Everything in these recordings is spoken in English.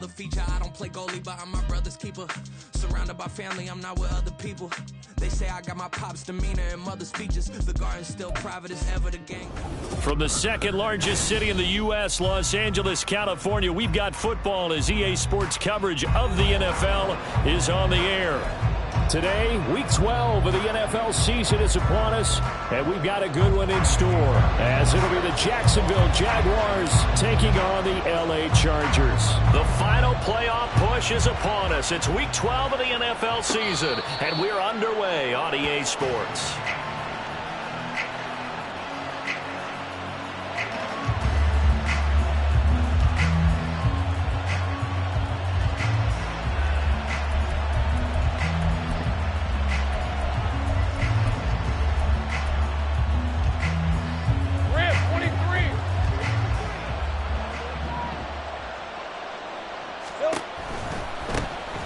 The feature, I don't play goalie, but I'm my brother's keeper. Surrounded by family, I'm not with other people. They say I got my pop's demeanor and mother's features. The garden's still private as ever, the gang. From the second largest city in the U.S., Los Angeles, California, we've got football as EA Sports coverage of the NFL is on the air. Today, Week 12 of the NFL season is upon us, and we've got a good one in store, as it'll be the Jacksonville Jaguars taking on the L.A. Chargers. The final playoff push is upon us. It's Week 12 of the NFL season, and we're underway on EA Sports.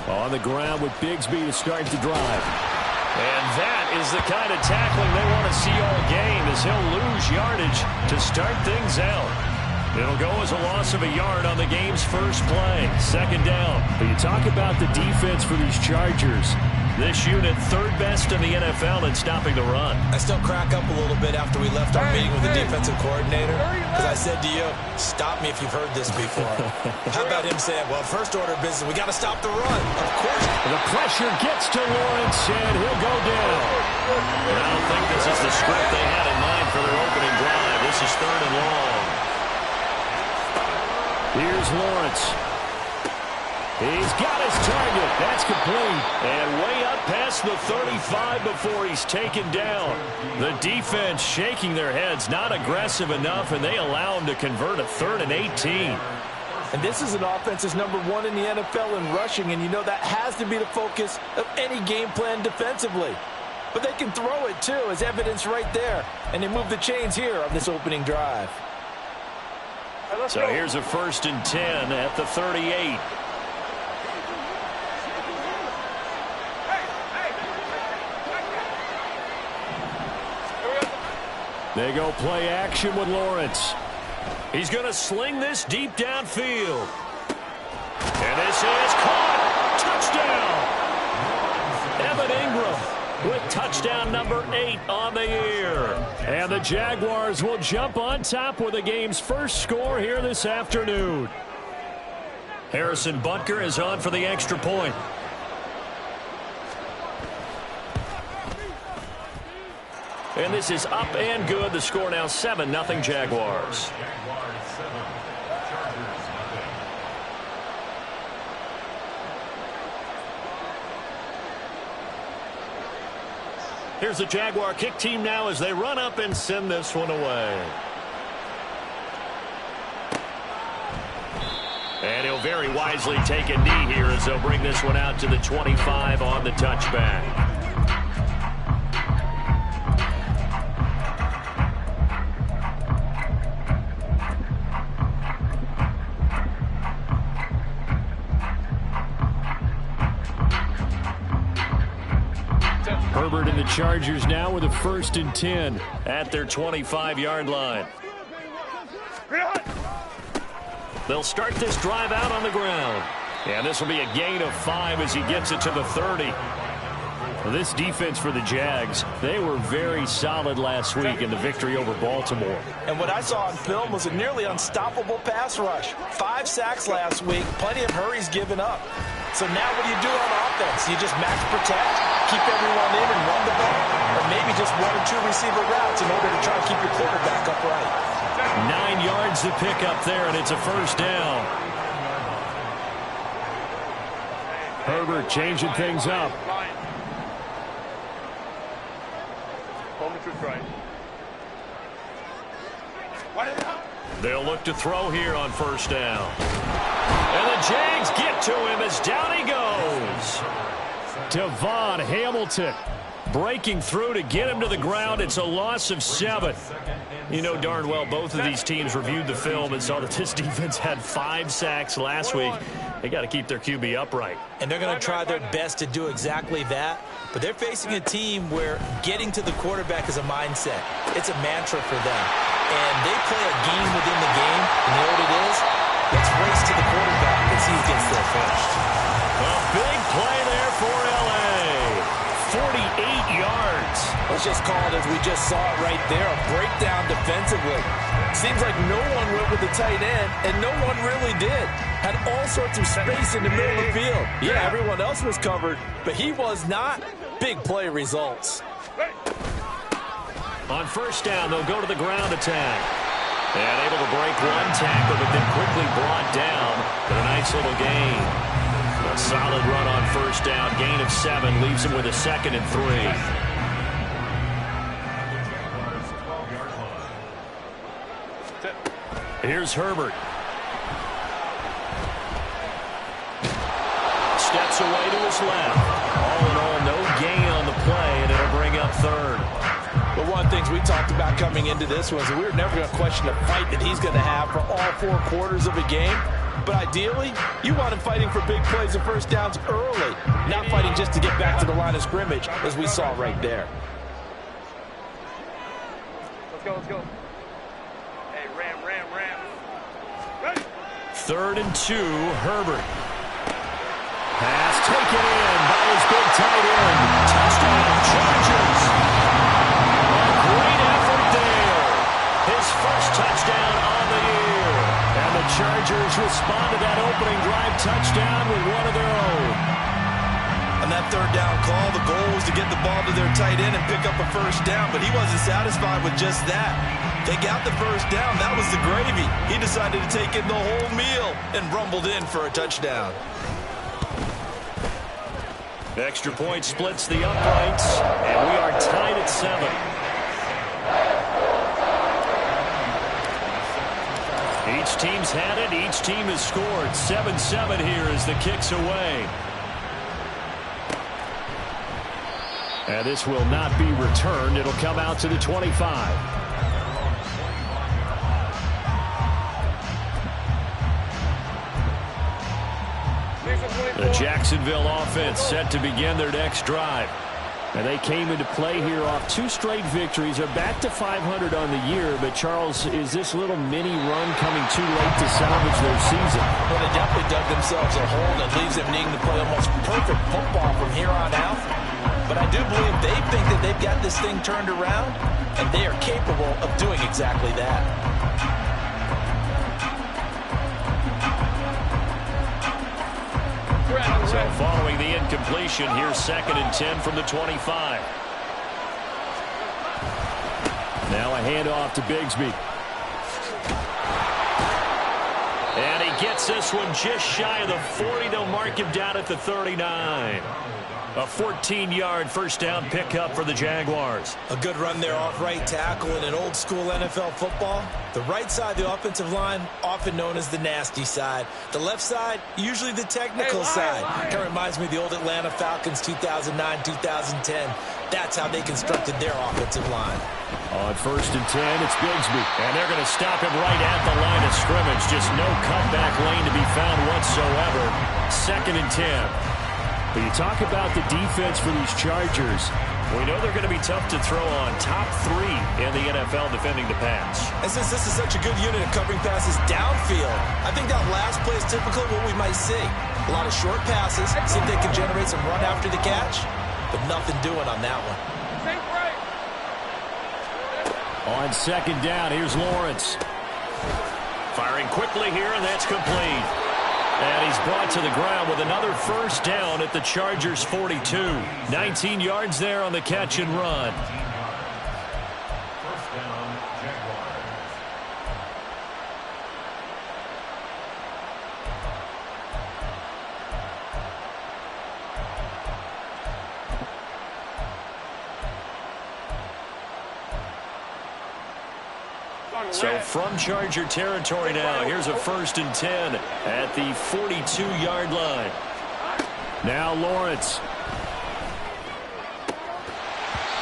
On the ground with Bigsby to start the drive. And that is the kind of tackling they want to see all game, as he'll lose yardage to start things out. It'll go as a loss of a yard on the game's first play. Second down. But you talk about the defense for these Chargers. This unit, third best in the NFL in stopping the run. I still crack up a little bit after we left our meeting with the defensive coordinator, because I said to you, stop me if you've heard this before. How about him saying, well, first order of business, we got to stop the run. Of course. The pressure gets to Lawrence, and he'll go down. And I don't think this is the script they had in mind for their opening drive. This is third and long. Here's Lawrence. He's got his target. That's complete. And way up past the 35 before he's taken down. The defense shaking their heads, not aggressive enough, and they allow him to convert a 3rd and 18. And this is an offense that's #1 in the NFL in rushing, and you know that has to be the focus of any game plan defensively. But they can throw it, too, as evidence right there. And they move the chains here on this opening drive. So here's a 1st and 10 at the 38. They go play action with Lawrence. He's going to sling this deep downfield. And this is caught. Touchdown. Evan Ingram with touchdown number 8 on the year. And the Jaguars will jump on top with the game's first score here this afternoon. Harrison Butker is on for the extra point. And this is up and good. The score now 7-0 Jaguars. Here's the Jaguar kick team now as they run up and send this one away. And he'll very wisely take a knee here as they'll bring this one out to the 25 on the touchback. Herbert and the Chargers now with a 1st and 10 at their 25-yard line. They'll start this drive out on the ground. And this will be a gain of 5 as he gets it to the 30. Well, this defense for the Jags, they were very solid last week in the victory over Baltimore. And what I saw on film was a nearly unstoppable pass rush. 5 sacks last week, plenty of hurries given up. So now what do you do on offense? You just max protect, keep everyone in and run the ball, or maybe just 1 or 2 receiver routes in order to try and keep your quarterback upright. 9 yards to pick up there, and it's a 1st down. Herbert changing things up. They'll look to throw here on 1st down. And the Jags get to him as down he goes. Devon Hamilton breaking through to get him to the ground. It's a loss of 7. You know darn well both of these teams reviewed the film and saw that this defense had 5 sacks last week. They got to keep their QB upright. And they're going to try their best to do exactly that. But they're facing a team where getting to the quarterback is a mindset. It's a mantra for them. And they play a game within the game. And you know what it is? Let's race to the quarterback and see he's getting still finished. A big play there for L.A. 48 yards. Let's just call it as we just saw it right there, a breakdown defensively. Seems like no one went with the tight end, and no one really did. Had all sorts of space in the middle of the field. Yeah, everyone else was covered, but he was not. Big play results. On first down, they'll go to the ground attack. And able to break one tackle, but then quickly brought down. But a nice little gain. A solid run on first down. Gain of 7 leaves him with a 2nd and 3. Here's Herbert. Steps away to his left. All in all, no gain on the play, and it'll bring up 3rd. But one of the things we talked about coming into this was that we were never going to question the fight that he's going to have for all 4 quarters of a game. But ideally, you want him fighting for big plays and first downs early, not fighting just to get back to the line of scrimmage, as we saw right there. Let's go, let's go. Hey, ram. 3rd and 2, Herbert. Pass taken in by his big tight end. Touchdown, Chargers. A great effort there. His first touchdown on the year. And the Chargers respond to that opening drive touchdown with one of their own. On that 3rd down call, the goal was to get the ball to their tight end and pick up a first down, but he wasn't satisfied with just that. They got the first down. That was the gravy. He decided to take in the whole meal and rumbled in for a touchdown. The extra point splits the uprights, and we are tied at 7. Each team's had it. Each team has scored. 7-7 here as the kick's away. And this will not be returned. It'll come out to the 25. The Jacksonville offense set to begin their next drive. And they came into play here off 2 straight victories. They're back to 500 on the year. But, Charles, is this little mini run coming too late to salvage their season? Well, they definitely dug themselves a hole that leaves them needing to play almost perfect football from here on out. But I do believe they think that they've got this thing turned around, and they are capable of doing exactly that. So following the incompletion, here's 2nd and 10 from the 25. Now a handoff to Bigsby. And he gets this one just shy of the 40. They'll mark him down at the 39. A 14-yard first down pickup for the Jaguars. A good run there off right tackle in an old-school NFL football. The right side of the offensive line, often known as the nasty side. The left side, usually the technical side. Kind of reminds me of the old Atlanta Falcons 2009, 2010. That's how they constructed their offensive line. On 1st and 10, it's Bigsby. And they're going to stop him right at the line of scrimmage. Just no cutback lane to be found whatsoever. 2nd and 10. But you talk about the defense for these Chargers. We know they're going to be tough to throw on. Top 3 in the NFL defending the pass. And since this is such a good unit of covering passes downfield, I think that last play is typical of what we might see. A lot of short passes, see if they can generate some run after the catch, but nothing doing on that one. On 2nd down, here's Lawrence. Firing quickly here, and that's complete. And he's brought to the ground with another first down at the Chargers' 42. 19 yards there on the catch and run. First down, Jaguars. So from Charger territory now, here's a 1st and 10 at the 42-yard line. Now Lawrence.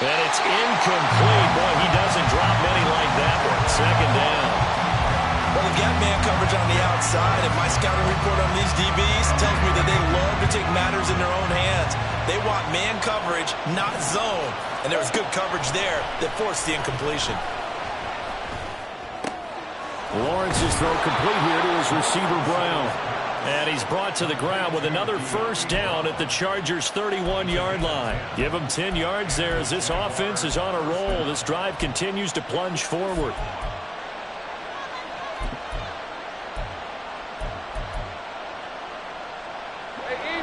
And it's incomplete. Boy, he doesn't drop many like that one. 2nd down. Well, they've got man coverage on the outside, and my scouting report on these DBs tells me that they love to take matters in their own hands. They want man coverage, not zone. And there was good coverage there that forced the incompletion. Lawrence's throw complete here to his receiver, Brown. And he's brought to the ground with another first down at the Chargers' 31-yard line. Give him 10 yards there as this offense is on a roll. This drive continues to plunge forward. Hey,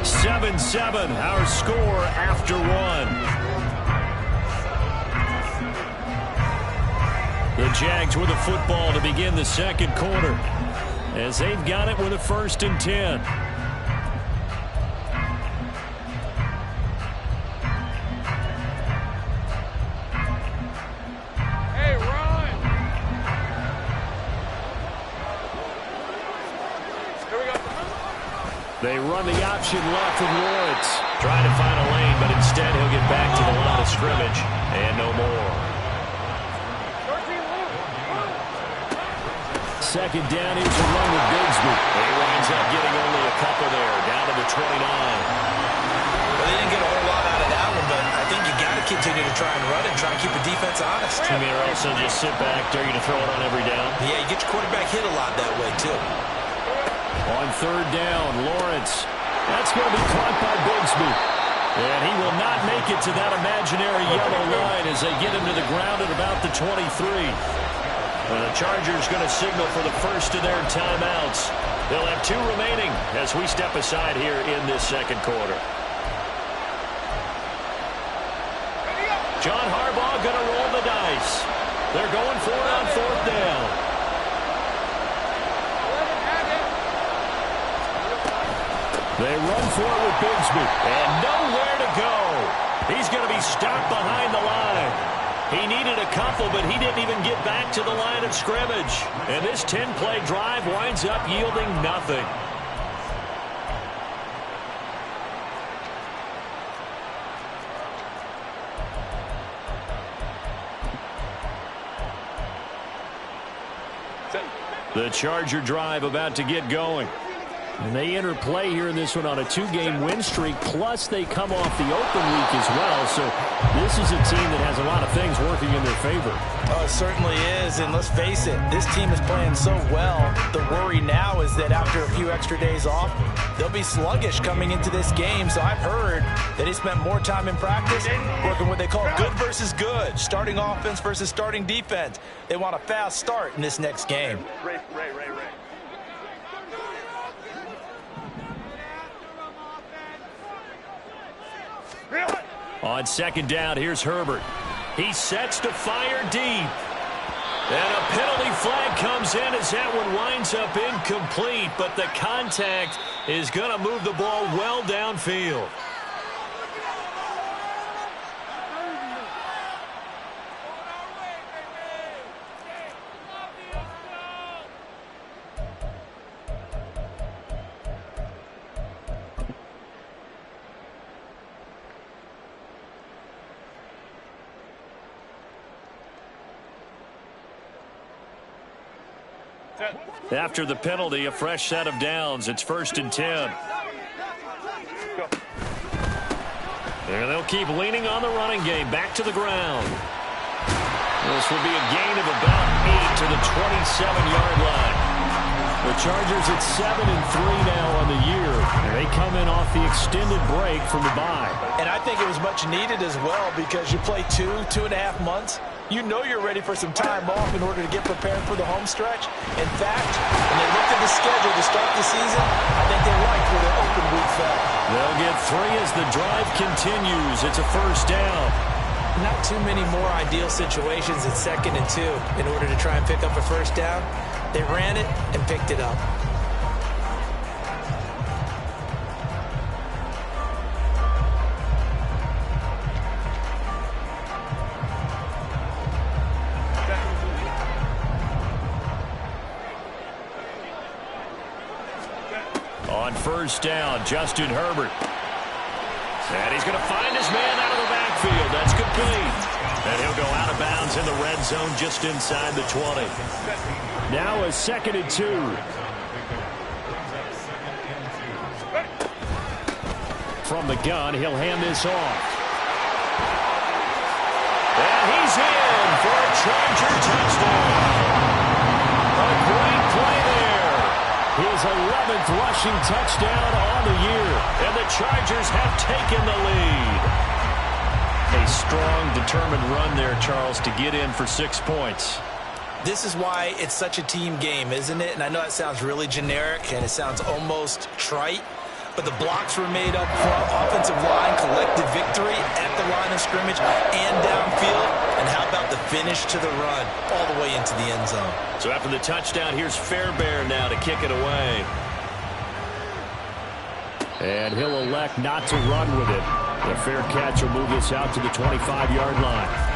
7-7, our score after one. The Jags with the football to begin the second quarter as they've got it with a 1st and 10. Hey, run! Here we go. They run the option left with Lawrence. Trying to find a lane, but instead he'll get back to the line of scrimmage and no more. Second down, here's a run with Bigsby. He winds up getting only a couple there, down to the 29. Well, they didn't get a whole lot out of that one, but I think you got to continue to try and run it, try and keep the defense honest. You mean also just sit back, dare you to throw it on every down? Yeah, you get your quarterback hit a lot that way, too. On 3rd down, Lawrence. That's going to be caught by Bigsby. And he will not make it to that imaginary yellow line as they get him to the ground at about the 23. And the Chargers going to signal for the first of their timeouts. They'll have 2 remaining as we step aside here in this second quarter. John Harbaugh going to roll the dice. They're going for it on 4th down. They run for it with Bigsby. And nowhere to go. He's going to be stopped behind the line. He needed a couple, but he didn't even get back to the line of scrimmage. And this 10-play drive winds up yielding nothing. The Charger drive about to get going. And they enter play here in this one on a 2-game win streak, plus they come off the open week as well. So this is a team that has a lot of things working in their favor. Oh, it certainly is, and let's face it, this team is playing so well. The worry now is that after a few extra days off, they'll be sluggish coming into this game. So I've heard that he spent more time in practice working what they call good versus good, starting offense versus starting defense. They want a fast start in this next game. Ray. On 2nd down, here's Herbert. He sets to fire deep. And a penalty flag comes in as that one winds up incomplete, but the contact is going to move the ball well downfield. After the penalty, a fresh set of downs. It's 1st and 10. And they'll keep leaning on the running game. Back to the ground. This will be a gain of about 8 to the 27-yard line. The Chargers at 7-3 now on the year. And they come in off the extended break from the bye. And I think it was much needed as well because you play 2.5 months. You know you're ready for some time off in order to get prepared for the home stretch. In fact, when they looked at the schedule to start the season, I think they liked where their open week fell. They'll get 3 as the drive continues. It's a 1st down. Not too many more ideal situations at 2nd and 2 in order to try and pick up a 1st down. They ran it and picked it up. On 1st down, Justin Herbert. And he's going to find his man out of the backfield. That's complete. And he'll go out of bounds in the red zone just inside the 20. Now a 2nd and 2. From the gun, he'll hand this off. And he's in for a Charger touchdown. his 11th rushing touchdown on the year. And the Chargers have taken the lead. A strong, determined run there, Charles, to get in for 6 points. This is why it's such a team game, isn't it? And I know that sounds really generic and it sounds almost trite, but the blocks were made up front, offensive line, collective victory at the line of scrimmage and downfield. And how about the finish to the run all the way into the end zone? So after the touchdown, here's Fairbairn now to kick it away. And he'll elect not to run with it. The fair catch will move this out to the 25-yard line.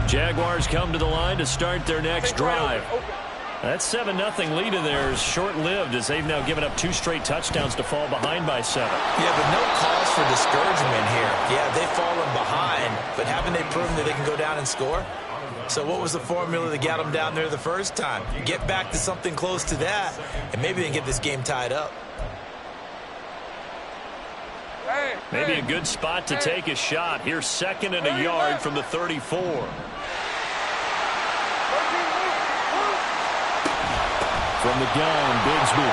Jaguars come to the line to start their next drive. That 7-0 lead of theirs short-lived as they've now given up 2 straight touchdowns to fall behind by 7. Yeah, but no cause for discouragement here. Yeah, they've fallen behind, but haven't they proven that they can go down and score? So what was the formula that got them down there the first time? Get back to something close to that, and maybe they can get this game tied up. Maybe a good spot to take a shot. Here's 2nd and a yard from the 34. From the gun, Bigsby.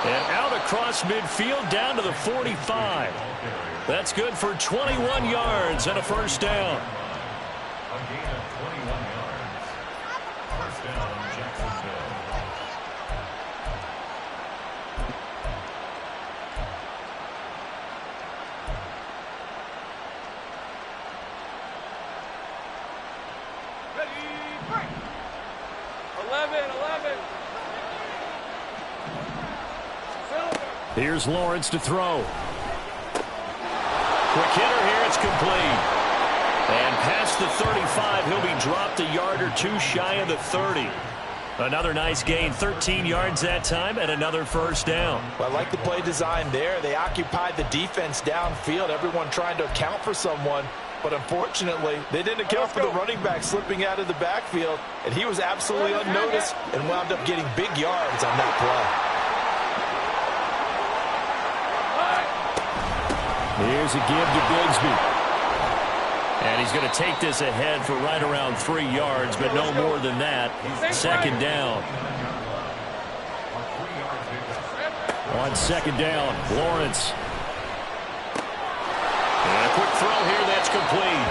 And out across midfield down to the 45. That's good for 21 yards and a first down. A gain of 21 yards. First down, Jacksonville. Ready, break. 11. Here's Lawrence to throw. Quick hitter here, it's complete. And past the 35, he'll be dropped a yard or 2 shy of the 30. Another nice gain, 13 yards that time, and another first down. Well, I like the play design there. They occupied the defense downfield, everyone trying to account for someone. But unfortunately, they didn't account for the running back slipping out of the backfield, and he was absolutely unnoticed and wound up getting big yards on that play. Here's a give to Bigsby. And he's going to take this ahead for right around 3 yards, but no more than that. 2nd down. On 2nd down, Lawrence. And a quick throw here, that's complete.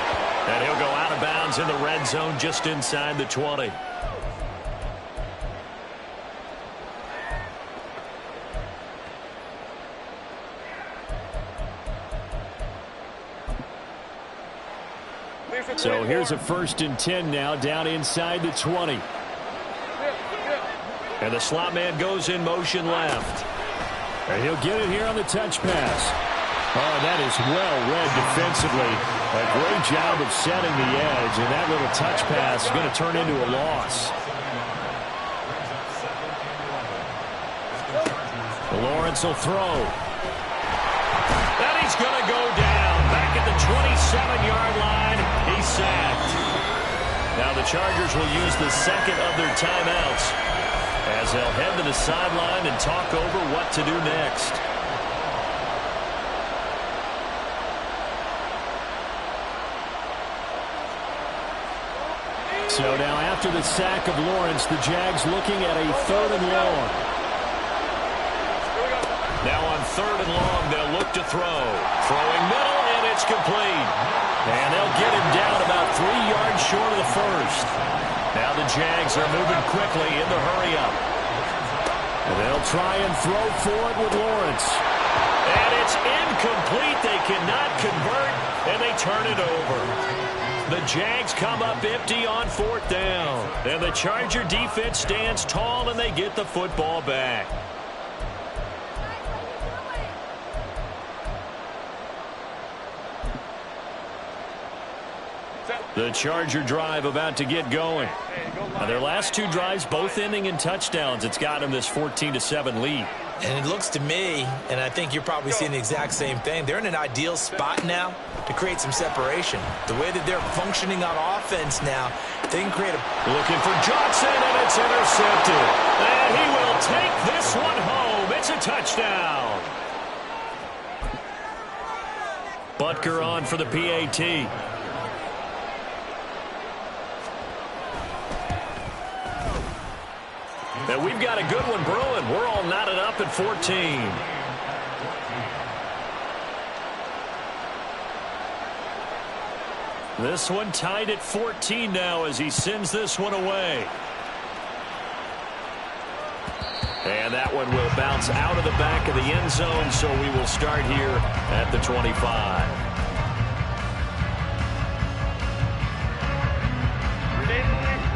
And he'll go out of bounds in the red zone just inside the 20. So here's a 1st and 10 now down inside the 20. And the slot man goes in motion left. And he'll get it here on the touch pass. Oh, that is well read defensively. A great job of setting the edge, and that little touch pass is going to turn into a loss. Lawrence will throw. And he's going to go down back at the 27-yard line. He's sacked. Now the Chargers will use the 2nd of their timeouts as they'll head to the sideline and talk over what to do next. So now after the sack of Lawrence, the Jags looking at a 3rd and long. Now on 3rd and long, they'll look to throw. Throwing middle, and it's complete. And they'll get him down about 3 yards short of the 1st. Now the Jags are moving quickly in the hurry-up. And they'll try and throw for it with Lawrence. And it's incomplete. They cannot convert, and they turn it over. The Jags come up empty on 4th down. And the Charger defense stands tall, and they get the football back. The Charger drive about to get going. Now their last 2 drives both ending in touchdowns. It's got them this 14-7 lead. And it looks to me, and I think you're probably seeing the exact same thing, they're in an ideal spot now to create some separation. The way that they're functioning on offense now, they can create a... Looking for Johnson, and it's intercepted. And he will take this one home. It's a touchdown. Butker on for the PAT. And we've got a good one brewing. We're all knotted up at 14. This one tied at 14 now as he sends this one away. And that one will bounce out of the back of the end zone, so we will start here at the 25.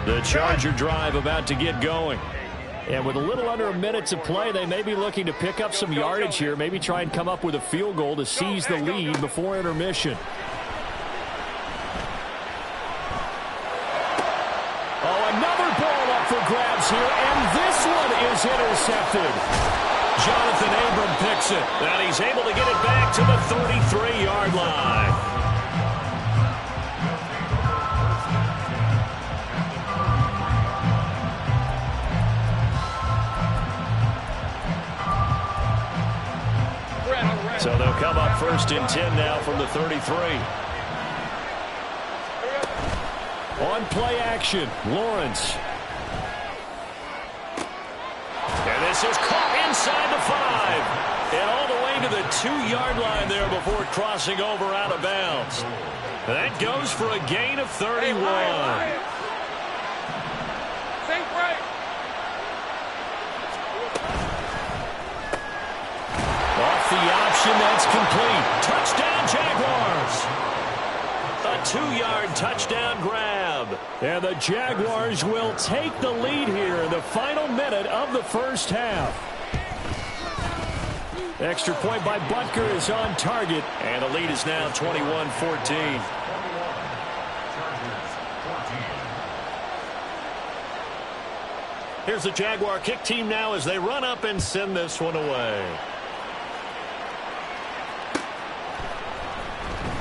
The Charger drive about to get going. And with a little under a minute to play, they may be looking to pick up some yardage here, maybe try and come up with a field goal to seize the lead before intermission. For grabs here, and this one is intercepted. Jonathan Abram picks it, and he's able to get it back to the 33-yard line. So they'll come up 1st and 10 now from the 33. On play action, Lawrence. And this is caught inside the 5. And all the way to the 2-yard line there before crossing over out of bounds. That goes for a gain of 31. Off the option, that's complete. Touchdown, Jaguars. A 2-yard touchdown grab. And the Jaguars will take the lead here in the final minute of the first half. Extra point by Butker is on target. And the lead is now 21-14. Here's the Jaguar kick team now as they run up and send this one away.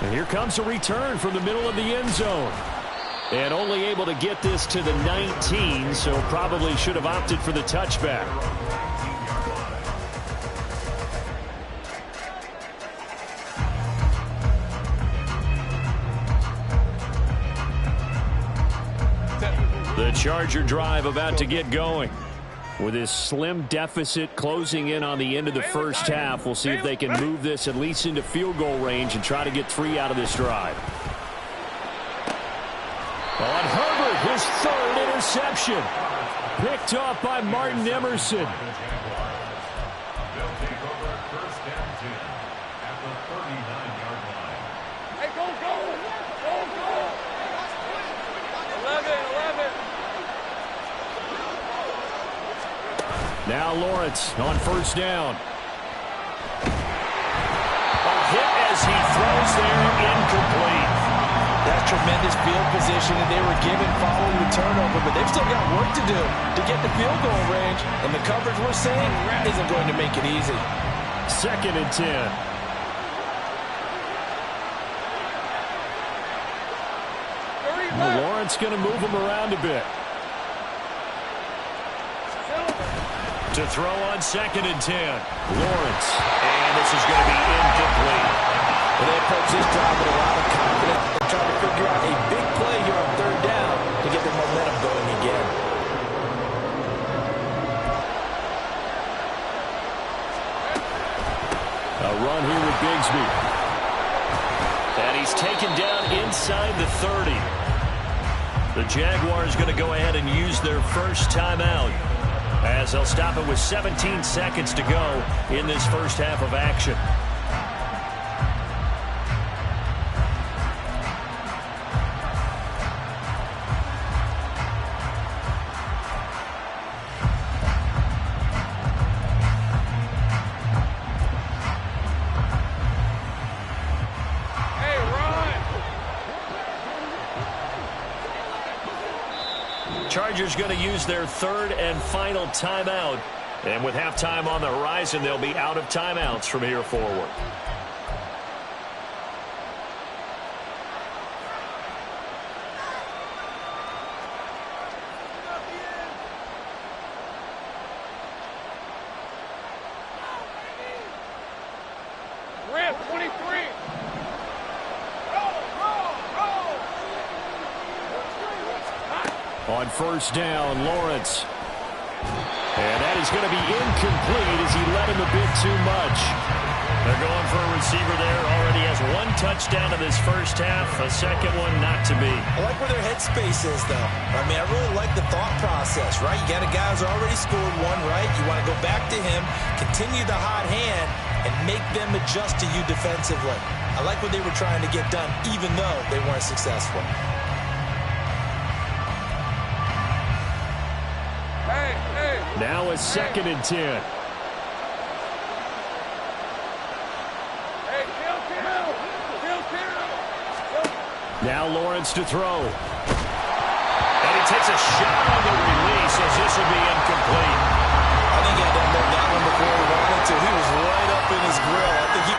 And here comes a return from the middle of the end zone. And only able to get this to the 19, so probably should have opted for the touchback. The Charger drive about to get going. With this slim deficit closing in on the end of the first half, we'll see if they can move this at least into field goal range and try to get 3 out of this drive. On Herbert, his 3rd interception. Picked off by Martin Emerson. They'll take over 1st and 10 at the 39-yard line. Hey, go! 11. Now Lawrence on 1st down. A hit as he throws there, incomplete. That's tremendous field position that they were given following the turnover, but they've still got work to do to get the field goal range, and the coverage we're seeing isn't going to make it easy. 2nd and 10. Lawrence going to move him around a bit. To throw on 2nd and 10. Lawrence. And this is going to be incomplete. And they approach this drive with a lot of confidence. They're trying to figure out a big play here on 3rd down to get their momentum going again. A run here with Bigsby. And he's taken down inside the 30. The Jaguars going to go ahead and use their first timeout, as they'll stop it with 17 seconds to go in this first half of action. Chargers going to use their 3rd and final timeout. And with halftime on the horizon, they'll be out of timeouts from here forward. Rip, 23. On 1st down, Lawrence. And that is going to be incomplete as he led him a bit too much. They're going for a receiver there. Already has one touchdown in this first half. A second one not to be. I like where their headspace is, though. I mean, I really like the thought process, right? You got a guy who's already scored one, right? You want to go back to him, continue the hot hand, and make them adjust to you defensively. I like what they were trying to get done, even though they weren't successful. Now a 2nd and 10. Now Lawrence to throw. And he takes a shot on the release as this will be incomplete. I think he had to unload that one before he wanted to. He was right up in his grill. I think he...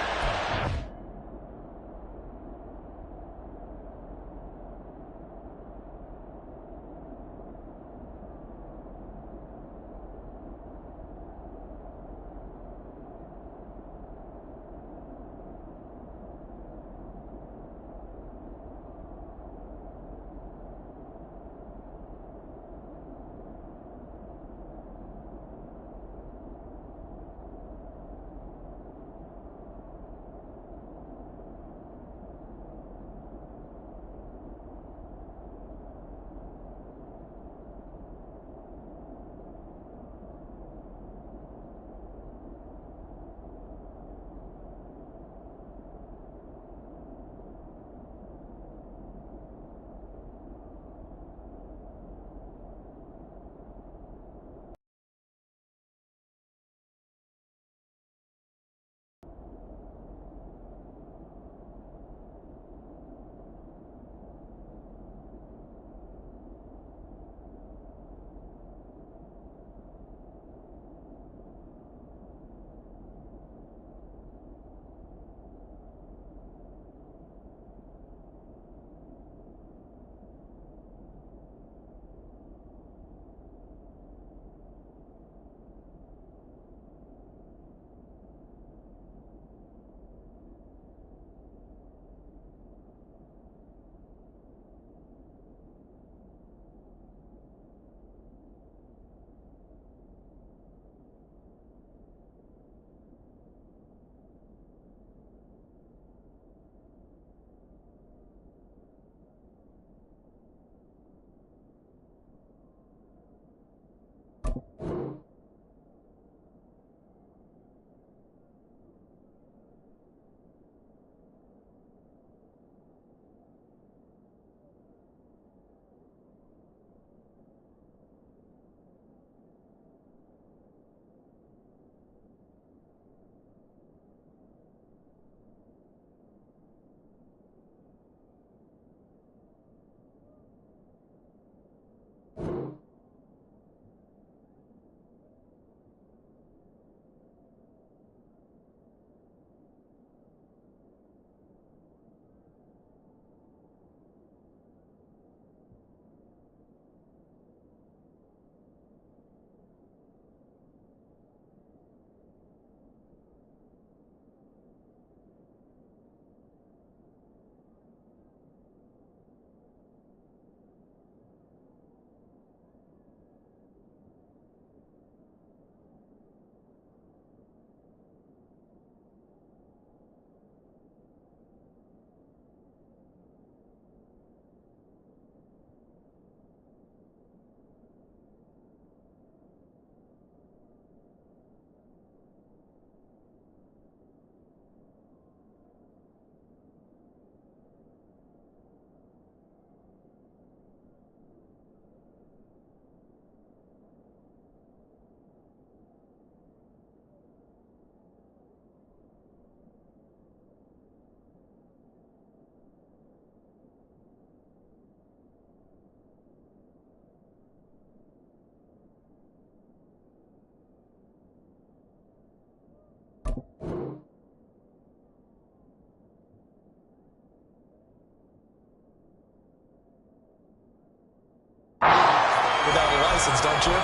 Without a license, don't you?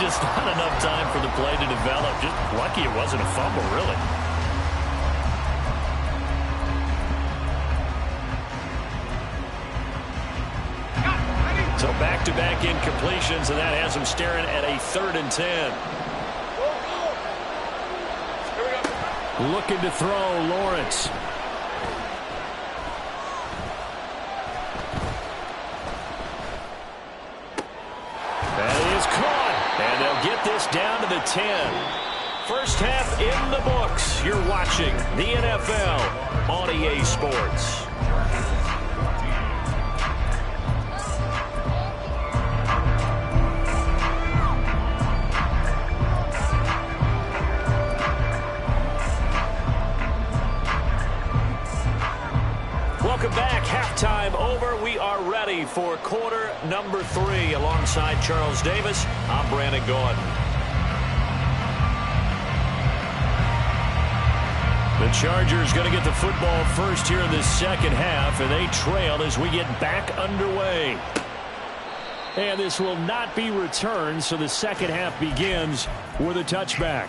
Just not enough time for the play to develop. Just lucky it wasn't a fumble, really. So back back-to-back incompletions, and that has him staring at a 3rd and 10. Looking to throw, Lawrence. That is caught, and they'll get this down to the 10. First half in the books. You're watching the NFL on EA Sports. Welcome back. Halftime over. We are ready for quarter number 3. Alongside Charles Davis, I'm Brandon Gordon. The Chargers going to get the football first here in the second half, and they trail as we get back underway. And this will not be returned, so the second half begins with a touchback.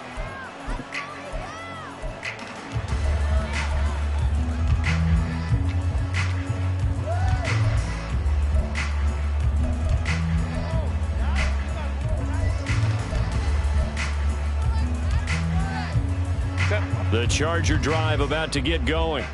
The Charger drive about to get going.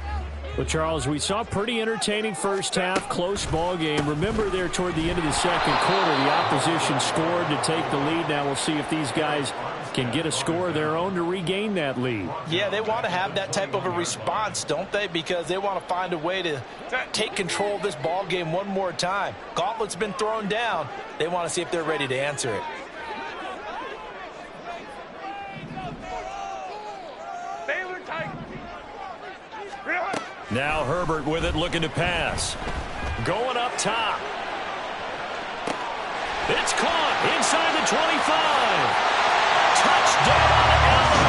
Well, Charles, we saw a pretty entertaining first half, close ball game. Remember there toward the end of the second quarter, the opposition scored to take the lead. Now we'll see if these guys can get a score of their own to regain that lead. Yeah, they want to have that type of a response, don't they? Because they want to find a way to take control of this ball game one more time. Gauntlet's been thrown down. They want to see if they're ready to answer it. Now Herbert with it, looking to pass. Going up top. It's caught inside the 25. Touchdown, Allen.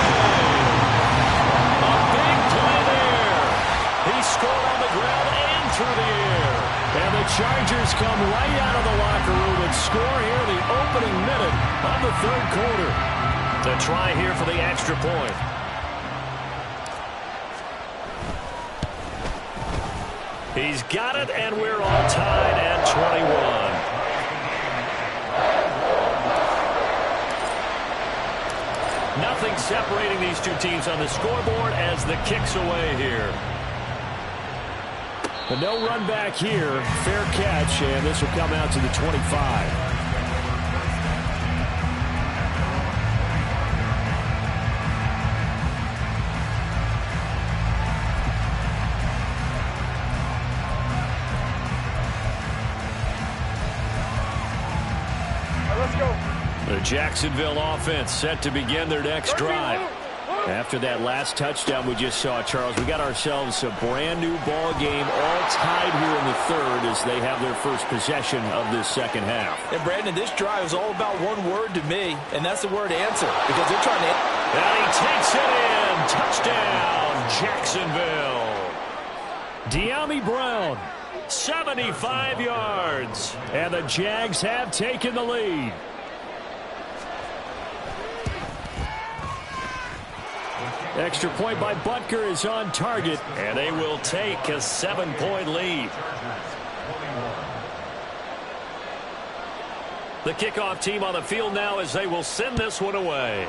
A big play there. He scored on the ground and through the air. And the Chargers come right out of the locker room and score here the opening minute of the third quarter. The try here for the extra point. He's got it, and we're all tied at 21. Nothing separating these two teams on the scoreboard as the kick's away here. But no run back here. Fair catch, and this will come out to the 25. The Jacksonville offense set to begin their next drive. After that last touchdown we just saw, Charles, we got ourselves a brand new ball game, all tied here in the third as they have their first possession of this second half. And Brandon, this drive is all about one word to me, and that's the word answer, because they're trying to... And he takes it in. Touchdown, Jacksonville. De'Ami Brown, 75 yards. And the Jags have taken the lead. Extra point by Butker is on target, and they will take a 7-point lead. The kickoff team on the field now as they will send this one away.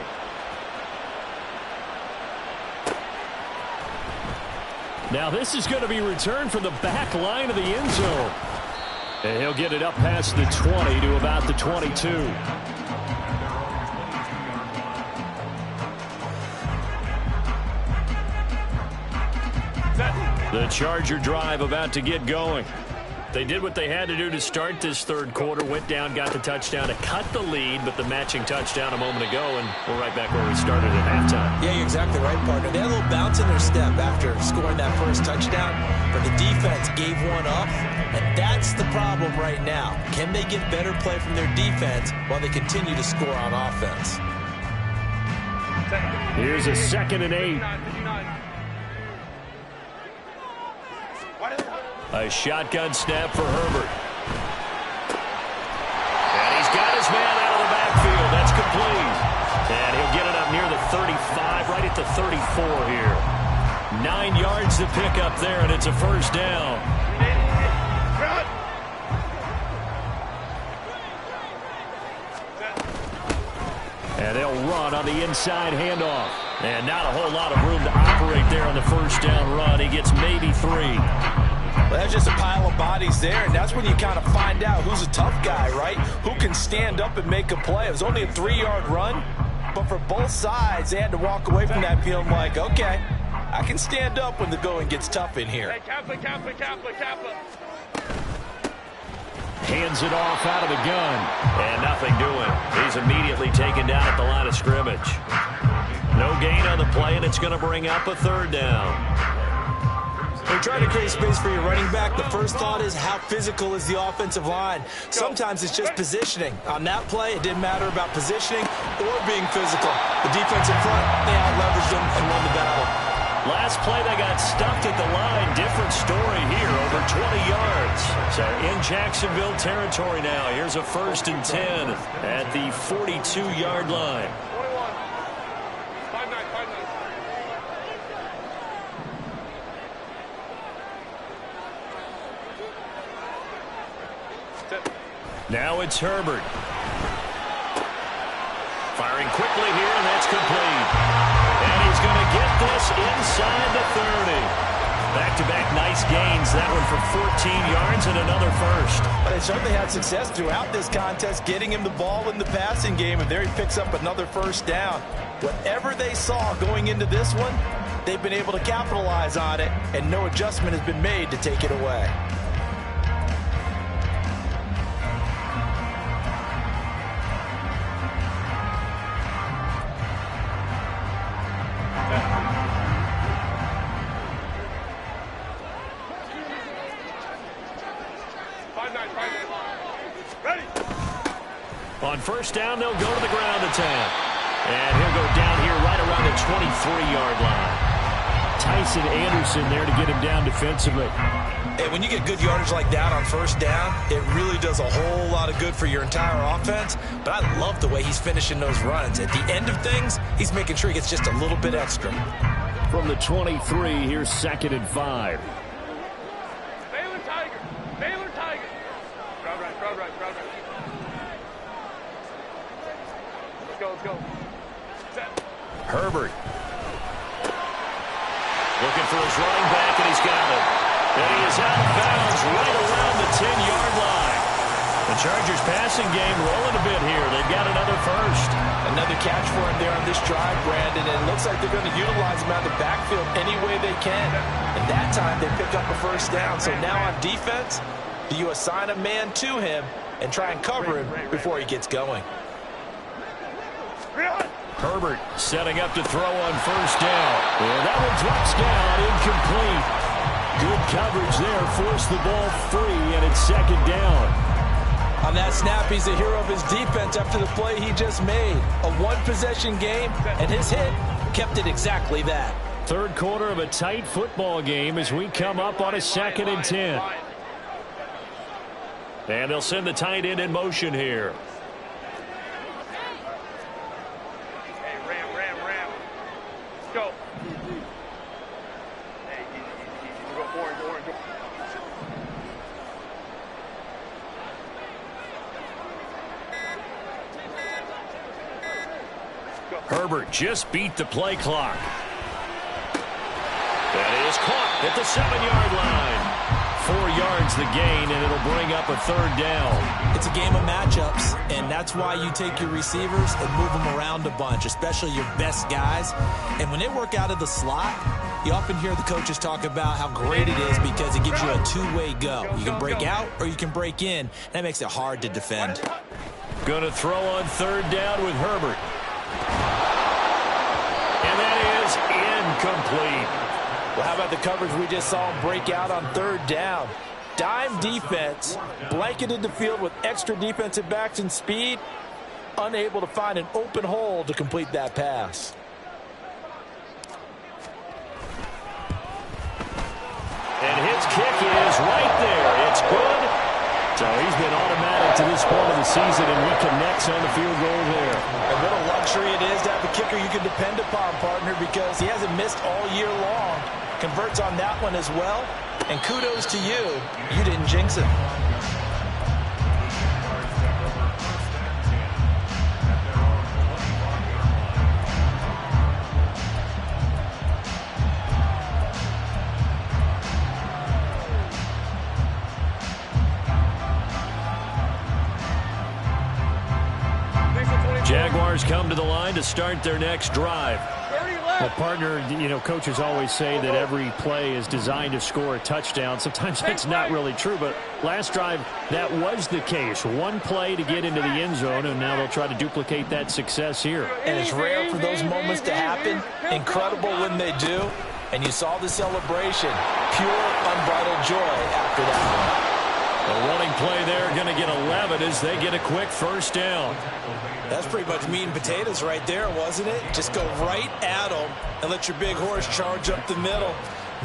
Now this is going to be returned from the back line of the end zone. And he'll get it up past the 20 to about the 22. The Charger drive about to get going. They did what they had to do to start this third quarter, went down, got the touchdown to cut the lead, but the matching touchdown a moment ago, and we're right back where we started at halftime. Yeah, you're exactly right, partner. They had a little bounce in their step after scoring that first touchdown, but the defense gave one up, and that's the problem right now. Can they get better play from their defense while they continue to score on offense? Here's a 2nd and 8. A shotgun snap for Herbert. And he's got his man out of the backfield. That's complete. And he'll get it up near the 35, right at the 34 here. 9 yards to pick up there, and it's a first down. And they'll run on the inside handoff. And not a whole lot of room to operate there on the first down run. He gets maybe 3. Well, that's just a pile of bodies there, and that's when you kind of find out who's a tough guy, right? Who can stand up and make a play. It was only a 3-yard run, but for both sides, they had to walk away from that feeling like, okay, I can stand up when the going gets tough in here. Hey, Kappa. Hands it off out of the gun. And nothing doing. He's immediately taken down at the line of scrimmage. No gain on the play, and it's going to bring up a 3rd down. When you're trying to create space for your running back, the first thought is how physical is the offensive line. Sometimes it's just positioning. On that play, it didn't matter about positioning or being physical. The defense in front, they out-leveraged them and won the battle. Last play, they got stuffed at the line. Different story here, over 20 yards. So in Jacksonville territory now. Here's a 1st and 10 at the 42-yard line. 21. 5-9. Now it's Herbert. Firing quickly here, and that's complete. And he's going to get this inside the 30. Back-to-back nice gains. That one for 14 yards and another 1st. But they certainly had success throughout this contest, getting him the ball in the passing game, and there he picks up another 1st down. Whatever they saw going into this one, they've been able to capitalize on it, and no adjustment has been made to take it away. On 1st down, they'll go to the ground attack. And he'll go down here right around the 23-yard line. Tyson Anderson there to get him down defensively. Hey, when you get good yardage like that on 1st down, it really does a whole lot of good for your entire offense. But I love the way he's finishing those runs. At the end of things, he's making sure he gets just a little bit extra. From the 23, here's 2nd and 5. Baylor Tiger. Crowd right. Let's go. Set. Herbert. Looking for his running back, and he's got it. And he is out of bounds right around the 10-yard line. The Chargers passing game rolling a bit here. They've got another 1st. Another catch for him there on this drive, Brandon, and it looks like they're going to utilize him out of the backfield any way they can. And that time they pick up a 1st down. So now on defense, do you assign a man to him and try and cover him before he gets going? Herbert setting up to throw on 1st down. And that one drops down, incomplete. Good coverage there, forced the ball free, and it's 2nd down. On that snap, he's a hero of his defense after the play he just made. A one-possession game, and his hit kept it exactly that. 3rd quarter of a tight football game as we come up on a 2nd and 10. And they'll send the tight end in motion here. Go. Hey, you go orange. Go. Herbert just beat the play clock. That is caught at the 7-yard line. 4 yards the gain, and it'll bring up a 3rd down. It's a game of matchups, and that's why you take your receivers and move them around a bunch, especially your best guys. And when they work out of the slot, you often hear the coaches talk about how great it is because it gives you a two-way go. You can break out or you can break in. That makes it hard to defend. Going to throw on 3rd down with Herbert. And that is incomplete. Well, how about the coverage we just saw him break out on 3rd down? Dime defense, blanketed the field with extra defensive backs and speed, unable to find an open hole to complete that pass. And his kick is right there. It's good. So he's been automatic to this point of the season, and he connects on the field goal there. And what a luxury it is to have a kicker you can depend upon, partner, because he hasn't missed all year long. Converts on that one as well. And kudos to you. You didn't jinx him. Jaguars come to the line to start their next drive. Well, partner, coaches always say that every play is designed to score a touchdown. Sometimes that's not really true, but last drive, that was the case. One play to get into the end zone, and now they'll try to duplicate that success here. And it's rare for those moments to happen. Incredible when they do. And you saw the celebration. Pure, unbridled joy after that one. The running play there going to get 11 as they get a quick first down. That's pretty much meat and potatoes right there, wasn't it? Just go right at them and let your big horse charge up the middle.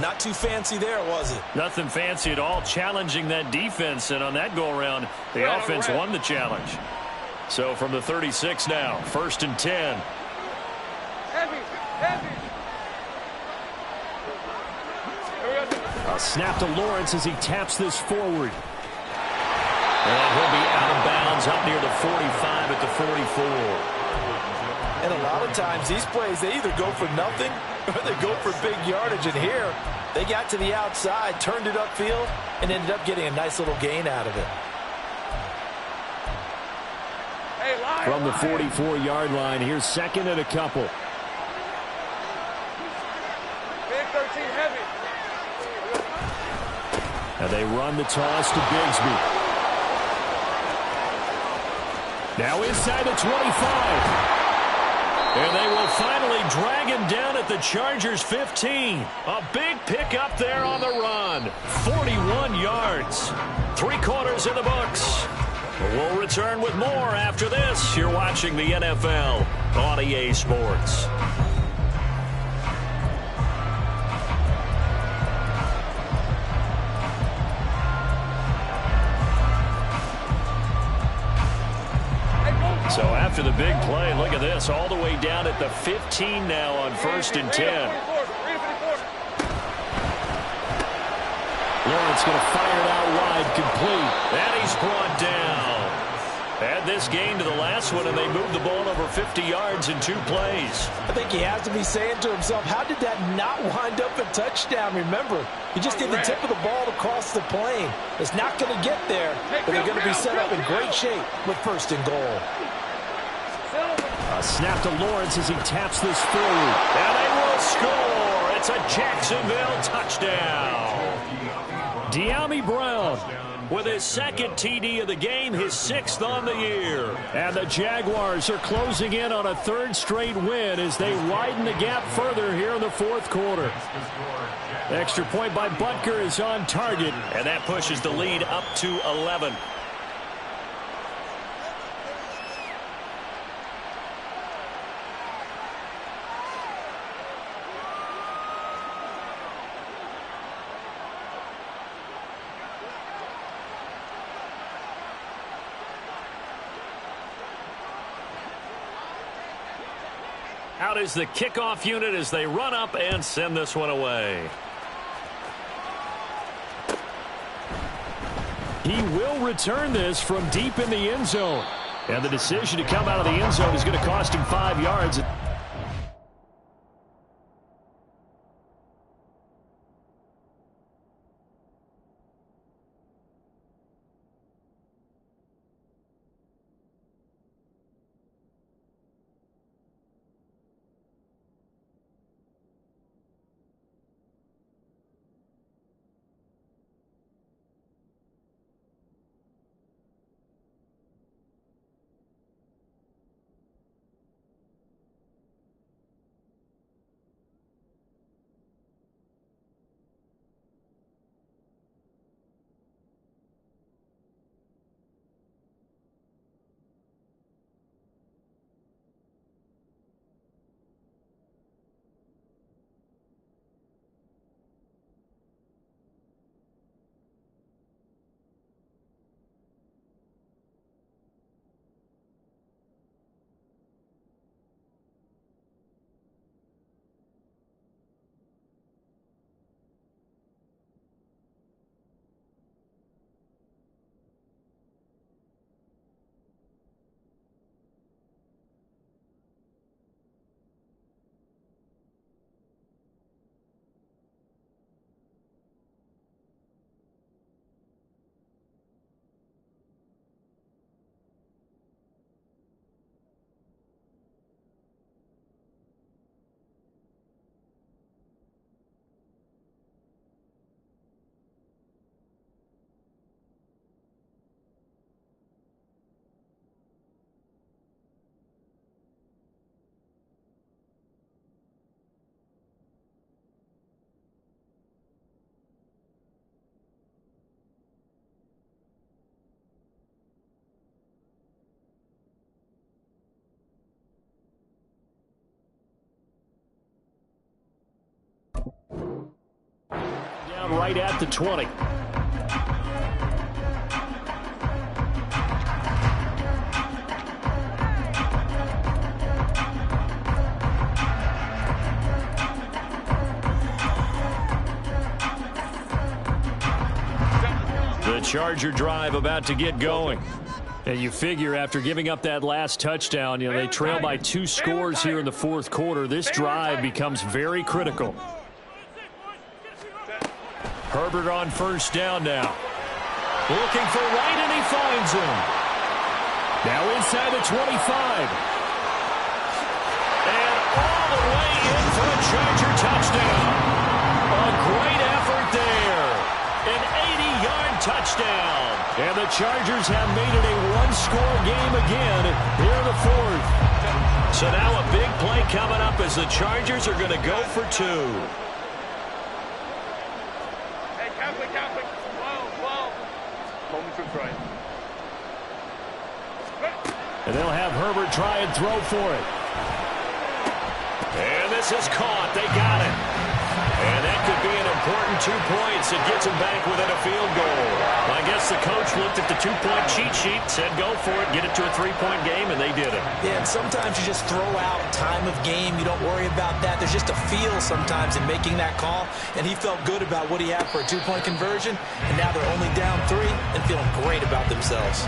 Not too fancy there, was it? Nothing fancy at all, challenging that defense. And on that go-around, the offense won the challenge. So from the 36 now, 1st and 10. A snap to Lawrence as he taps this forward. And he'll be out of bounds up near the 45 at the 44. And a lot of times these plays, they either go for nothing or they go for big yardage. And here, they got to the outside, turned it upfield, and ended up getting a nice little gain out of it. From the 44-yard line, here's 2nd and a couple. Big 13 heavy. And they run the toss to Bigsby. Now inside the 25. And they will finally drag him down at the Chargers' 15. A big pickup there on the run. 41 yards. 3/4 in the books. We'll return with more after this. You're watching the NFL on EA Sports. So after the big play, look at this, all the way down at the 15 now on 1st and 10. Lawrence going to fire it out wide, complete. And he's brought down. Add this game to the last one, and they moved the ball over 50 yards in 2 plays. I think he has to be saying to himself, how did that not wind up a touchdown? Remember, he just did the tip of the ball to cross the plane. It's not going to get there, but they're going to be set up in great shape with 1st and goal. A snap to Lawrence as he taps this forward. And they will score. It's a Jacksonville touchdown. De'Ami Brown with his 2nd TD of the game, his 6th on the year. And the Jaguars are closing in on a 3rd straight win as they widen the gap further here in the 4th quarter. Extra point by Butker is on target. And that pushes the lead up to 11. Out is the kickoff unit as they run up and send this one away. He will return this from deep in the end zone. And the decision to come out of the end zone is going to cost him 5 yards. Right at the 20. The Charger drive about to get going. And you figure after giving up that last touchdown, they trail by 2 scores here in the fourth quarter. This drive becomes very critical. Herbert on first down now. Looking for Wright, and he finds him. Now inside the 25. And all the way in for a Charger touchdown. A great effort there. An 80-yard touchdown. And the Chargers have made it a one-score game again here in the fourth. So now a big play coming up as the Chargers are going to go for 2. Hey, Catholic. 12. Moment to try. And they'll have Herbert try and throw for it. And this is caught. They got it. And that could be an important 2 points. It gets him back within a field goal. I guess the coach looked at the 2-point cheat sheet, said go for it, get it to a 3-point game, and they did it. Yeah, and sometimes you just throw out time of game. You don't worry about that. There's just a feel sometimes in making that call, and he felt good about what he had for a 2-point conversion, and now they're only down 3 and feeling great about themselves.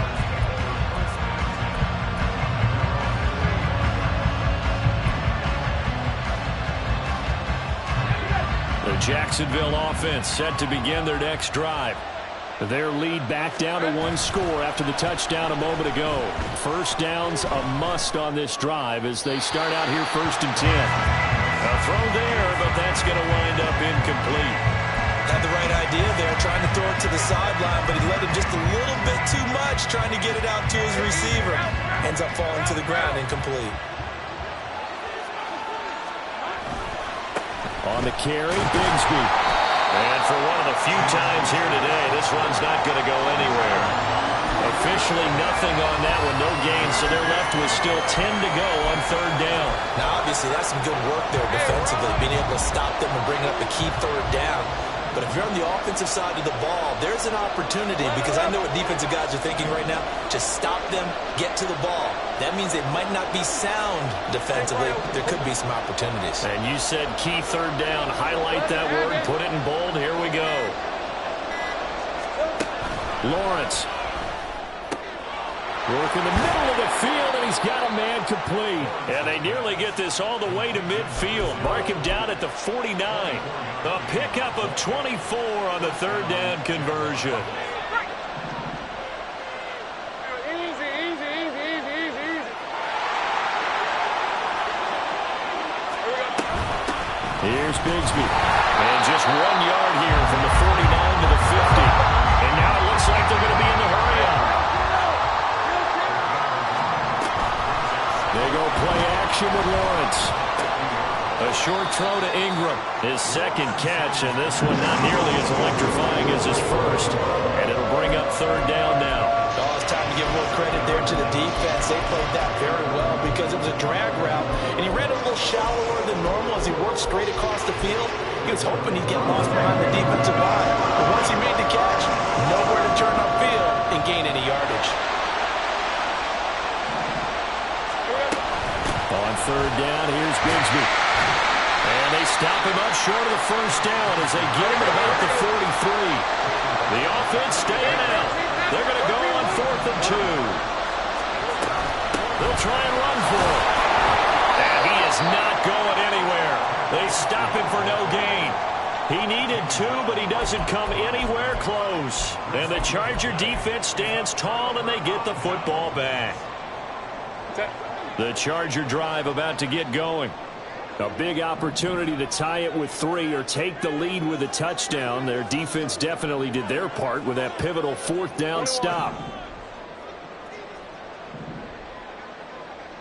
The Jacksonville offense set to begin their next drive. Their lead back down to 1 score after the touchdown a moment ago. First down's a must on this drive as they start out here 1st and 10. A throw there, but that's going to wind up incomplete. Had the right idea there, trying to throw it to the sideline, but he let him just a little bit too much, trying to get it out to his receiver. Ends up falling to the ground, incomplete. On the carry, Bigsby. And for one of the few times here today, this one's not going to go anywhere. Officially nothing on that one, no gain, so they're left with still 10 to go on 3rd down. Now, obviously, that's some good work there defensively, being able to stop them and bring up a key 3rd down. But if you're on the offensive side of the ball, there's an opportunity, because I know what defensive guys are thinking right now. Just stop them, get to the ball. That means they might not be sound defensively. There could be some opportunities. And you said key 3rd down. Highlight that word, put it in bold. Here we go. Lawrence. Work in the middle of the field, and he's got a man complete. And they nearly get this all the way to midfield. Mark him down at the 49. A pickup of 24 on the 3rd down conversion. Here's Bigsby. And just 1 yard here from the 49 to the 50. And now it looks like they're going to be in the hurry-up. They go play action with Lawrence. A short throw to Ingram. His 2nd catch, and this one not nearly as electrifying as his first. And it'll bring up 3rd down now. Oh, it's time to give a little credit there to the defense. They played that very well because it was a drag route. And he ran a little shallower than normal as he worked straight across the field. He was hoping he'd get lost behind the defensive line. But once he made the catch, nowhere to turn upfield and gain any yardage. On 3rd down, here's Bigsby. And they stop him up short of the 1st down as they get him at about the 43. The offense staying out. They're going to go on 4th and 2. They'll try and run for it. And he is not going anywhere. They stop him for no gain. He needed 2, but he doesn't come anywhere close. And the Charger defense stands tall, and they get the football back. The Charger drive about to get going. A big opportunity to tie it with 3 or take the lead with a touchdown. Their defense definitely did their part with that pivotal 4th down stop.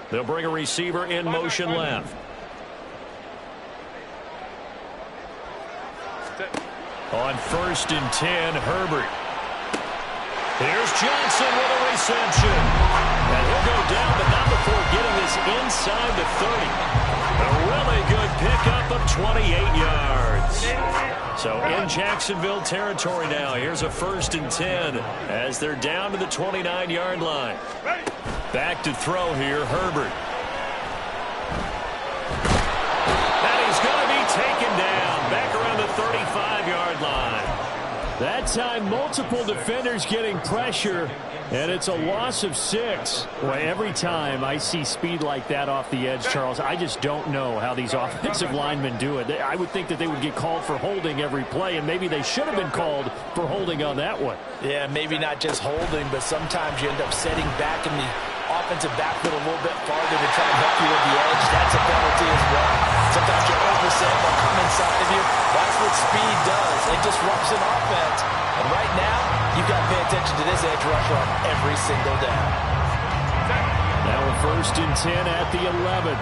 They'll bring a receiver in motion left. On 1st and 10, Herbert. Here's Johnson with a reception. And he'll go down, but not before getting this inside the 30. A really good pickup of 28 yards. So in Jacksonville territory now. Here's a 1st and 10 as they're down to the 29-yard line. Back to throw here, Herbert. And he's going to be taken down back around the 35-yard line. That time, multiple defenders getting pressure, and it's a loss of 6. Boy, every time I see speed like that off the edge, Charles, I just don't know how these offensive linemen do it. I would think that they would get called for holding every play, and maybe they should have been called for holding on that one. Yeah, maybe not just holding, but sometimes you end up setting back in the offensive backfield a little bit farther to try and help you with the edge. That's a penalty as well. Sometimes you overset, they'll come inside of you. That's what speed does. It disrupts an offense. And right now, you've got to pay attention to this edge rusher on every single down. Now a 1st and 10 at the 11.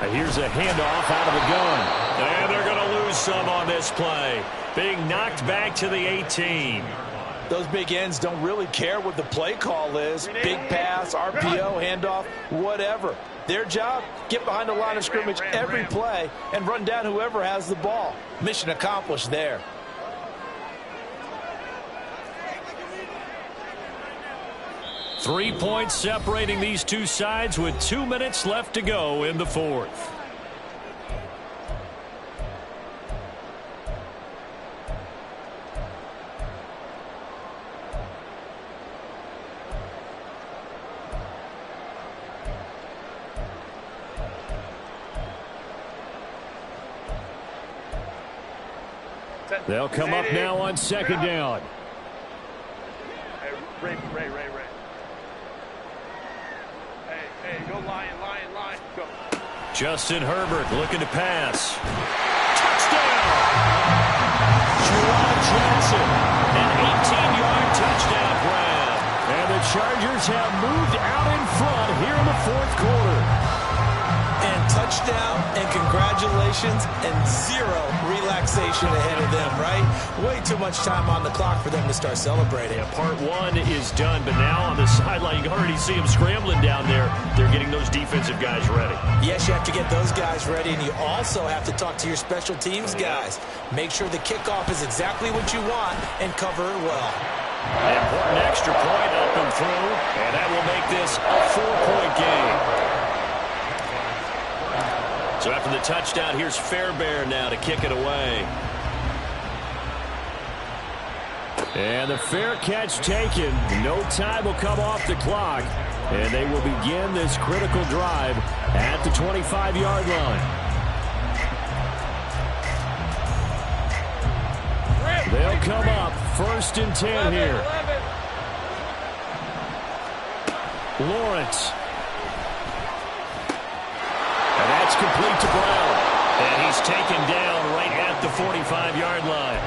And here's a handoff out of the gun. And they're going to lose some on this play. Being knocked back to the 18. Those big ends don't really care what the play call is. Big pass, RPO, handoff, whatever. Their job, get behind the line of scrimmage every play and run down whoever has the ball. Mission accomplished there. Three points separating these two sides with 2 minutes left to go in the 4th. They'll come up now on 2nd down. Hey, Ray. Hey, go line. Go. Justin Herbert looking to pass. Touchdown! Juwan Johnson, an 18-yard touchdown grab. And the Chargers have moved out in front here in the 4th quarter. And touchdown and congratulations and 0 relaxation ahead of them, right? Way too much time on the clock for them to start celebrating. Yeah, part 1 is done, but now on the sideline, you can already see them scrambling down there. They're getting those defensive guys ready. Yes, you have to get those guys ready, and you also have to talk to your special teams guys. Make sure the kickoff is exactly what you want and cover it well. An important extra point up and through, and that will make this a 4-point game. So after the touchdown, here's Fairbairn now to kick it away. And the fair catch taken. No time will come off the clock. And they will begin this critical drive at the 25-yard line. They'll come up 1st and 10 here. Lawrence. And that's complete to Brown. And he's taken down right at the 45-yard line.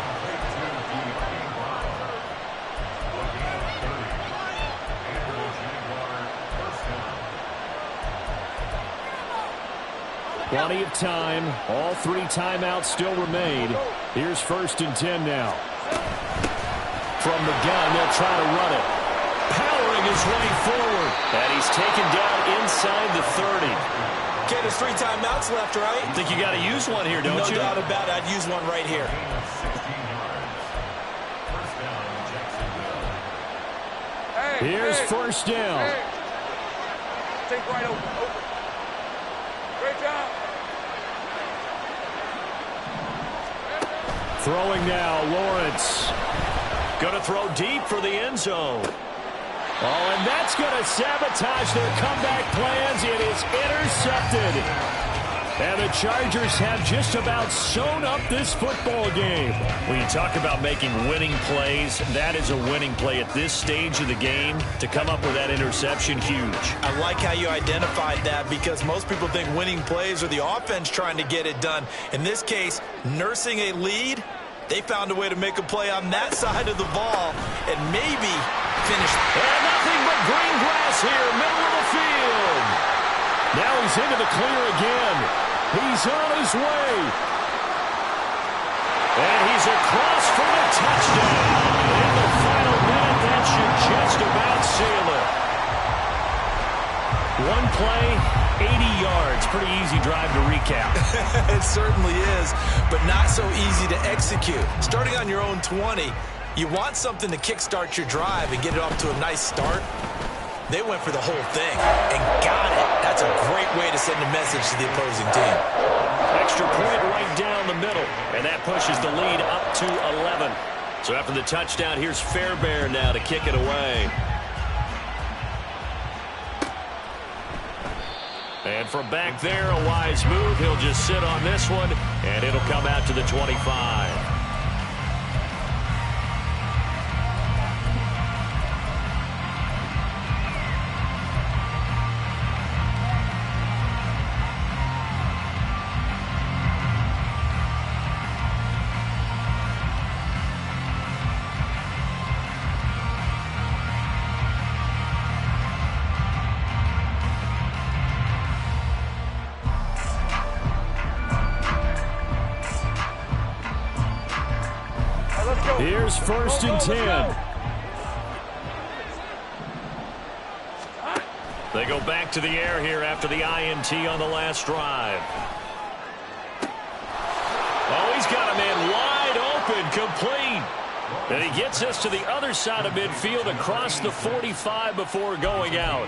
Plenty of time. All 3 timeouts still remain. Here's 1st and 10 now. From the gun, they'll try to run it. Powering his way forward. And he's taken down inside the 30. Okay, there's 3 timeouts left, right? I think you got to use one here, don't you? No doubt about it. I'd use one right here. Here's 1st down. Take right open. Great job. Throwing now, Lawrence. Going to throw deep for the end zone. Oh, and that's going to sabotage their comeback plans. It is intercepted. And the Chargers have just about sewn up this football game. When you talk about making winning plays, that is a winning play at this stage of the game. To come up with that interception, huge. I like how you identified that because most people think winning plays are the offense trying to get it done. In this case, nursing a lead, they found a way to make a play on that side of the ball and maybe finish. And nothing but green grass here, middle of the field. Now he's into the clear again. He's on his way. And he's across for the touchdown. In the final minute, that should just about seal it. One play, 80 yards. Pretty easy drive to recap. It certainly is, but not so easy to execute. Starting on your own 20, you want something to kickstart your drive and get it off to a nice start. They went for the whole thing and got it. That's a great way to send a message to the opposing team. Extra point right down the middle, and that pushes the lead up to 11. So after the touchdown, here's Fairbairn now to kick it away. And from back there, a wise move. He'll just sit on this one, and it'll come out to the 25. Here's 1st and 10. They go back to the air here after the INT on the last drive. Oh, he's got a man wide open, complete. And he gets us to the other side of midfield across the 45 before going out.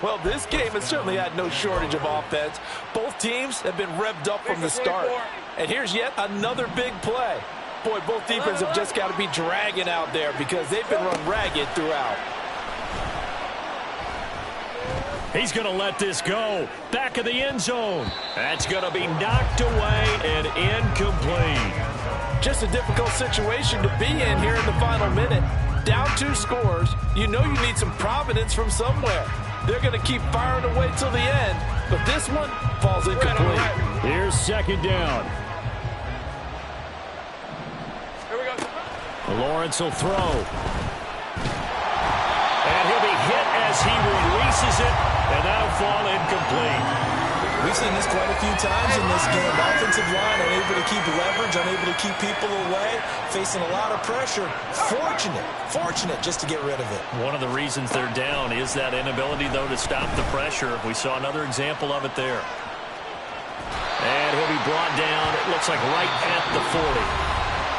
Well, this game has certainly had no shortage of offense. Both teams have been revved up from the start. And here's yet another big play. Boy, both defenses have just got to be dragging out there because they've been run ragged throughout. He's going to let this go. Back of the end zone. That's going to be knocked away and incomplete. Just a difficult situation to be in here in the final minute. Down 2 scores. You know you need some providence from somewhere. They're going to keep firing away till the end, but this one falls incomplete. Here's 2nd down. Lawrence will throw. And he'll be hit as he releases it, and that'll fall incomplete. We've seen this quite a few times in this game. Offensive line unable to keep leverage, unable to keep people away, facing a lot of pressure. Fortunate just to get rid of it. One of the reasons they're down is that inability, though, to stop the pressure. We saw another example of it there. And he'll be brought down, it looks like right at the 40.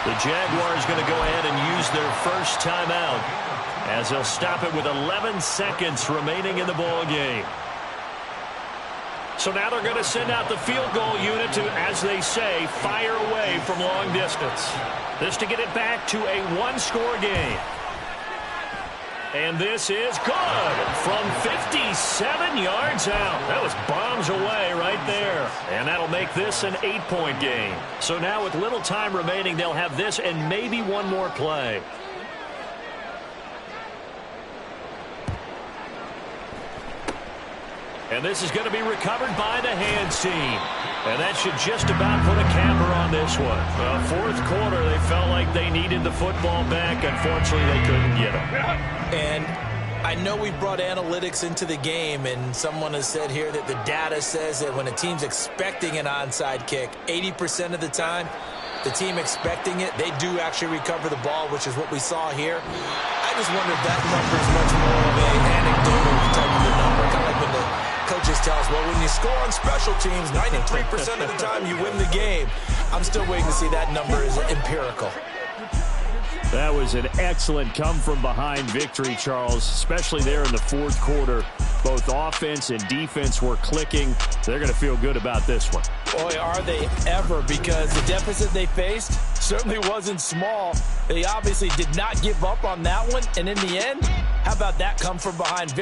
The Jaguars going to go ahead and use their first timeout as they'll stop it with 11 seconds remaining in the ball game. So now they're going to send out the field goal unit to, as they say, fire away from long distance. This to get it back to a 1-score game. And this is good from 57 yards out. That was bombs away right there. And that'll make this an 8-point game. So now with little time remaining, they'll have this and maybe one more play. And this is going to be recovered by the hands team. And that should just about put a capper on this one. Well, 4th quarter, they felt like they needed the football back. Unfortunately, they couldn't get it. And I know we brought analytics into the game, and someone has said here that the data says that when a team's expecting an onside kick, 80% of the time, the team expecting it, they do actually recover the ball, which is what we saw here. I just wonder if that number is much more of an anecdotal type of a number. Kind of like when the coaches tell us, well, when you score on special teams, 93% of the time you win the game. I'm still waiting to see that number is empirical. That was an excellent come-from-behind victory, Charles, especially there in the 4th quarter. Both offense and defense were clicking. They're going to feel good about this one. Boy, are they ever, because the deficit they faced certainly wasn't small. They obviously did not give up on that one, and in the end, how about that come-from-behind victory?